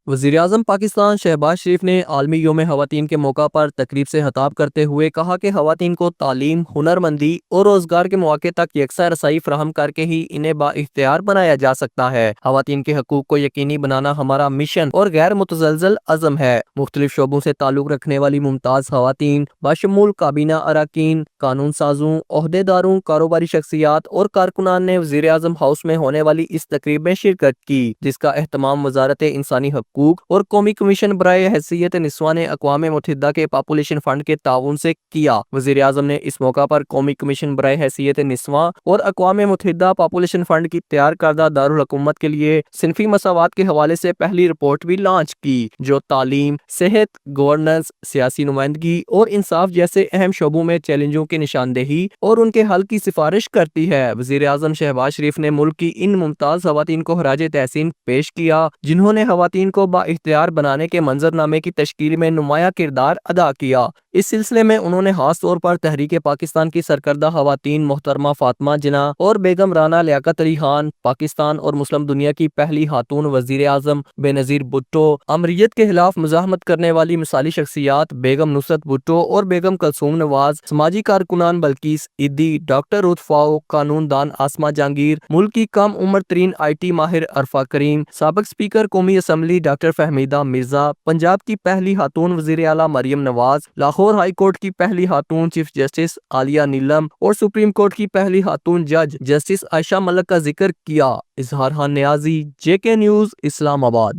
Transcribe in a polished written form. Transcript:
وزیراعظم پاکستان شہباز شریف نے عالمی یوم خواتین کے موقع پر تقریب سے خطاب کرتے ہوئے کہا کہ خواتین کو تعلیم، ہنرمندی اور روزگار کے مواقع تک یکساں رسائی فراہم کر کے ہی انہیں بااختیار بنایا جا سکتا ہے۔ خواتین کے حقوق کو یقینی بنانا ہمارا مشن اور غیر متزلزل عزم ہے۔ مختلف شعبوں سے تعلق رکھنے والی ممتاز خواتین بشمول کابینہ اراکین، قانون سازوں، عہدیداروں، کاروباری شخصیات اور کارکنان نے وزیراعظم ہاؤس میں ہونے والی اس تقریب میں شرکت کی، جس کا اہتمام وزارت انسانی حقوق اور قومی کمیشن برائے حیثیت نسواں نے اقوام متحدہ کے پاپولیشن فنڈ کے تعاون سے کیا۔ وزیر اعظم نے اس موقع پر قومی کمیشن برائے حیثیت نسواں اور اقوام متحدہ پاپولیشن فنڈ کی تیار کردہ دارالحکومت کے لیے صنفی مساوات کے حوالے سے پہلی رپورٹ بھی لانچ کی، جو تعلیم، صحت، گورننس، سیاسی نمائندگی اور انصاف جیسے اہم شعبوں میں چیلنجوں کی نشاندہی اور ان کے حل کی سفارش کرتی ہے۔ وزیر اعظم شہباز شریف نے ملک کی ان ممتاز خواتین کو خراج تحسین پیش کیا، جنہوں نے خواتین کو بااختیار بنانے کے منظر نامے کی تشکیل میں نمایاں کردار ادا کیا۔ اس سلسلے میں انہوں نے خاص طور پر تحریک پاکستان کی سرکردہ خواتین محترمہ فاطمہ جناح اور بیگم رانا لیاقت علی خان، پاکستان اور مسلم دنیا کی پہلی خاتون وزیر اعظم بے نظیر بھٹو، امریت کے خلاف مزاحمت کرنے والی مثالی شخصیات بیگم نصرت بھٹو اور بیگم کلثوم نواز، سماجی کارکنان بلقیس ایدی، ڈاکٹر رؤف فاروق، قانون دان عاصمہ جہانگیر، ملک کی کم عمر ترین IT ماہر عرفہ کریم، سابق اسپیکر قومی اسمبلی ڈاکٹر فہمیدہ مرزا، پنجاب کی پہلی خاتون وزیر اعلیٰ مریم نواز، لاہور ہائی کورٹ کی پہلی خاتون چیف جسٹس عالیہ نیلم اور سپریم کورٹ کی پہلی خاتون جج جسٹس عائشہ ملک کا ذکر کیا۔ اظہار خان نیازی، JK نیوز، اسلام آباد۔